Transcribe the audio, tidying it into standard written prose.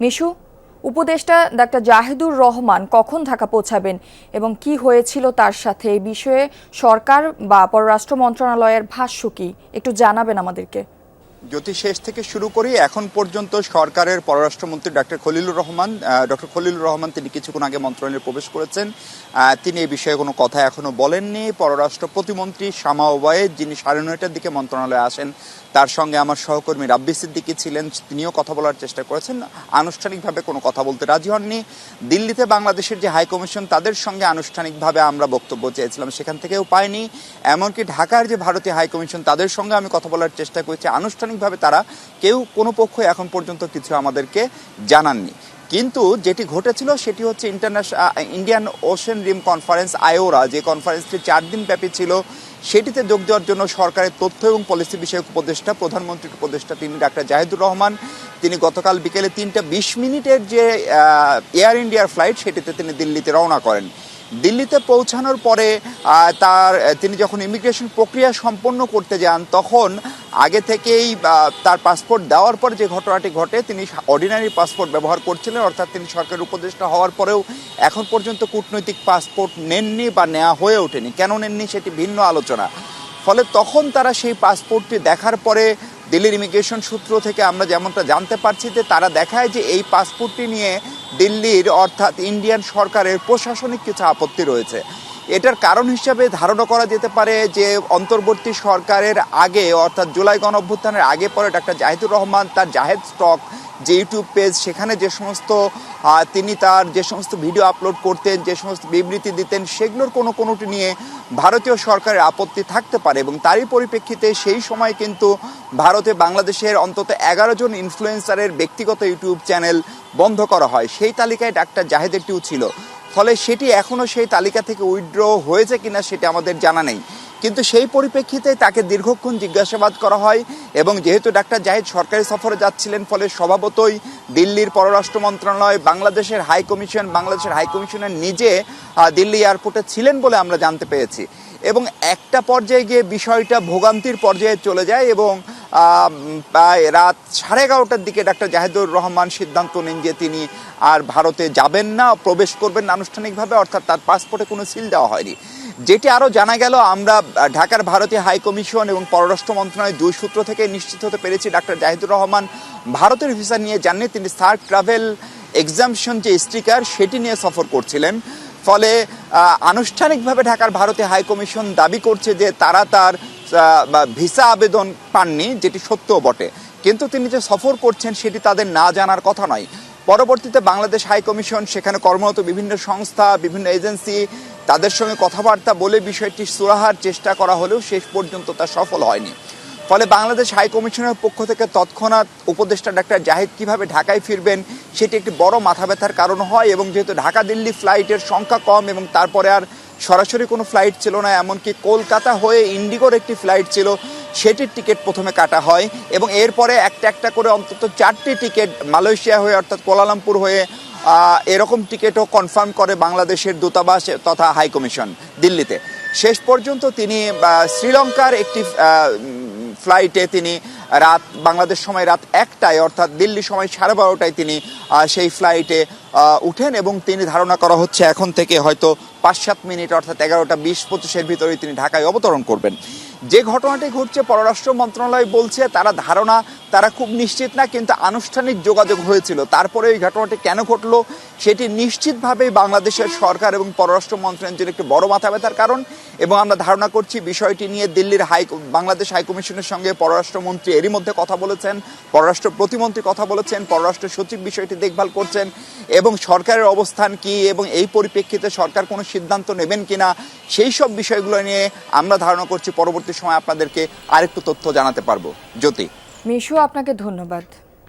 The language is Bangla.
মিশু, উপদেষ্টা ডাক্তার জাহিদুর রহমান কখন ঢাকা পৌঁছাবেন এবং কি হয়েছিল তার সাথে, এই বিষয়ে সরকার বা পররাষ্ট্র মন্ত্রণালয়ের ভাষ্য কি একটু জানাবেন আমাদেরকে। জ্যোতি, শেষ থেকে শুরু করি এখন পর্যন্ত সরকারের পররাষ্ট্রমন্ত্রী ডক্টর খলিলুর রহমান তিনি কিছুক্ষণ আগে মন্ত্রণালয়ে প্রবেশ করেছেন। তিনি এই বিষয়ে কোনো কথা এখনো বলেননি। পররাষ্ট্র প্রতিমন্ত্রী শামা ওবায়েদ, যিনি 9:30টার দিকে মন্ত্রণালয়ে আসেন, তার সঙ্গে আমার সহকর্মী রাব্বি সিদ্দিকী ছিলেন, তিনিও কথা বলার চেষ্টা করেছেন। আনুষ্ঠানিকভাবে কোনো কথা বলতে রাজি হননি। দিল্লিতে বাংলাদেশের যে হাই কমিশন, তাদের সঙ্গে আনুষ্ঠানিকভাবে আমরা বক্তব্য চেয়েছিলাম, সেখান থেকেও পাইনি। এমনকি ঢাকার যে ভারতীয় হাই কমিশন, তাদের সঙ্গে আমি কথা বলার চেষ্টা করেছি, আনুষ্ঠানিকভাবে তারা কোনো পক্ষ এখন পর্যন্ত কিছু আমাদেরকে জানাননি। কিন্তু যেটি ঘটেছিল সেটি হচ্ছে ইন্ডিয়ান ওশেন রিম কনফারেন্স, আয়োরা, যে কনফারেন্সটি 4 দিন ব্যাপী ছিল, সেটিতে যোগ দেওয়ার জন্য সরকারের তথ্য এবং পলিসি বিষয়ক উপদেষ্টা, প্রধানমন্ত্রীর উপদেষ্টা তিনি ডাক্তার জাহিদুর রহমান, তিনি গতকাল বিকেলে 3:20 যে এয়ার ইন্ডিয়ার ফ্লাইট, সেটিতে তিনি দিল্লিতে রওনা করেন। দিল্লিতে পৌঁছানোর পরে তিনি যখন ইমিগ্রেশন প্রক্রিয়া সম্পন্ন করতে যান, তখন আগে থেকেই তার পাসপোর্ট দেওয়ার পর যে ঘটনাটি ঘটে, তিনি অর্ডিনারি পাসপোর্ট ব্যবহার করছিলেন, অর্থাৎ তিনি সরকারের উপদেষ্টা হওয়ার পরেও এখন পর্যন্ত কূটনৈতিক পাসপোর্ট নেননি বা নেওয়া হয়ে ওঠেনি। কেন নেননি সেটি ভিন্ন আলোচনা। ফলে তখন তারা সেই পাসপোর্টটি দেখার পরে দিল্লির ইমিগ্রেশন সূত্র থেকে আমরা যেমনটা জানতে পারছি যে তারা দেখায় যে এই পাসপোর্টটি নিয়ে দিল্লির অর্থাৎ ইন্ডিয়ান সরকারের প্রশাসনিক কিছু আপত্তি রয়েছে। এটার কারণ হিসাবে ধারণা করা যেতে পারে যে অন্তর্বর্তী সরকারের আগে, অর্থাৎ জুলাই গণঅভ্যুত্থানের আগে পরে ডাক্তার জাহিদুর রহমান তার জাহেদ স্টক যে ইউটিউব পেজ, সেখানে যে সমস্ত তিনি তার যে সমস্ত ভিডিও আপলোড করতেন, যে সমস্ত বিবৃতি দিতেন, সেগুলোর কোনোটি নিয়ে ভারতীয় সরকারের আপত্তি থাকতে পারে। এবং তারই পরিপ্রেক্ষিতে সেই সময় কিন্তু ভারতে বাংলাদেশের অন্তত 11 জন ইনফ্লুয়েন্সারের ব্যক্তিগত ইউটিউব চ্যানেল বন্ধ করা হয়। সেই তালিকায় ডাক্তার জাহেদেরটিও ছিল। ফলে সেটি এখনও সেই তালিকা থেকে উইথড্র হয়েছে কিনা সেটা আমাদের জানা নেই। কিন্তু সেই পরিপ্রেক্ষিতে তাকে দীর্ঘক্ষণ জিজ্ঞাসাবাদ করা হয় এবং যেহেতু ডাক্তার জাহিদ সরকারি সফরে যাচ্ছিলেন, ফলে স্বভাবতই দিল্লির পররাষ্ট্র মন্ত্রণালয়, বাংলাদেশের হাই কমিশনার নিজে দিল্লি এয়ারপোর্টে ছিলেন বলে আমরা জানতে পেরেছি। এবং একটা পর্যায়ে গিয়ে বিষয়টা ভোগান্তির পর্যায়ে চলে যায় এবং প্রায় রাত 11:30টার দিকে ডাক্তার জাহিদুর রহমান সিদ্ধান্ত নেন যে তিনি আর ভারতে যাবেন না, প্রবেশ করবেন না আনুষ্ঠানিকভাবে, অর্থাৎ তার পাসপোর্টে কোনো সিল দেওয়া হয়নি। যেটি আরও জানা গেল, আমরা ঢাকার ভারতীয় হাই কমিশন এবং পররাষ্ট্র মন্ত্রণালয়ের 2 সূত্র থেকে নিশ্চিত হতে পেরেছি ডাক্তার জাহিদুর রহমান ভারতের ভিসা নিয়ে যাননি, তিনি সার্ক ট্রাভেল এক্সামশন যে স্টিকার সেটি নিয়ে সফর করছিলেন। ফলে আনুষ্ঠানিকভাবে ঢাকার ভারতীয় হাই কমিশন দাবি করছে যে তারা তার ভিসা আবেদন পাননি, যেটি সত্যও বটে। কিন্তু তিনি যে সফর করছেন সেটি তাদের না জানার কথা নয়। পরবর্তীতে বাংলাদেশ হাই কমিশন, সেখানে কর্মরত বিভিন্ন সংস্থা, বিভিন্ন এজেন্সি, তাদের সঙ্গে কথাবার্তা বলে বিষয়টি সুরাহার চেষ্টা করা হলেও শেষ পর্যন্ত তা সফল হয়নি। ফলে বাংলাদেশ হাই কমিশনের পক্ষ থেকে তৎক্ষণাৎ উপদেষ্টা ডাক্তার জাহিদ কিভাবে ঢাকায় ফিরবেন সেটি একটি বড় মাথা ব্যথার কারণ হয়। এবং যেহেতু ঢাকা দিল্লি ফ্লাইটের সংখ্যা কম এবং তারপরে আর সরাসরি কোনো ফ্লাইট ছিল না, এমনকি কলকাতা হয়ে ইন্ডিগোর একটি ফ্লাইট ছিল, সেটির টিকিট প্রথমে কাটা হয় এবং এরপরে একটা করে অন্তত 4টি টিকিট মালয়েশিয়া হয়ে অর্থাৎ কুয়ালালামপুর হয়ে এরকম টিকিটও কনফার্ম করে বাংলাদেশের দূতাবাস তথা হাই কমিশন দিল্লিতে। শেষ পর্যন্ত তিনি শ্রীলঙ্কার একটি ফ্লাইটে তিনি বাংলাদেশ সময় রাত 1টায় অর্থাৎ দিল্লি সময় 12:30টায় তিনি সেই ফ্লাইটে উঠেন এবং তিনি ধারণা করা হচ্ছে এখন থেকে হয়তো 5-7 মিনিট অর্থাৎ 11:20-25-এর ভিতরেই তিনি ঢাকায় অবতরণ করবেন। যে ঘটনাটি ঘটছে, পররাষ্ট্র মন্ত্রণালয় বলছে তারা খুব নিশ্চিত না, কিন্তু আনুষ্ঠানিক যোগাযোগ হয়েছিল। তারপরে এই ঘটনাটি কেন ঘটলো সেটি নিশ্চিতভাবেই বাংলাদেশের সরকার এবং পররাষ্ট্র মন্ত্রণালয়ের জন্য একটি বড় মাথা ব্যথার কারণ। এবং আমরা ধারণা করছি বিষয়টি নিয়ে দিল্লির বাংলাদেশ হাইকমিশনের সঙ্গে পররাষ্ট্রমন্ত্রী এরই মধ্যে কথা বলেছেন, পররাষ্ট্র প্রতিমন্ত্রী কথা বলেছেন, পররাষ্ট্র সচিব বিষয়টি দেখভাল করছেন এবং সরকারের অবস্থান কি এবং এই পরিপ্রেক্ষিতে সরকার কোনো সিদ্ধান্ত নেবেন কিনা সেই সব বিষয়গুলো নিয়ে আমরা ধারণা করছি পরবর্তী সময় আপনাদেরকে আরেকটু তথ্য জানাতে পারবো। জ্যোতি। মিশু, আপনাকে ধন্যবাদ।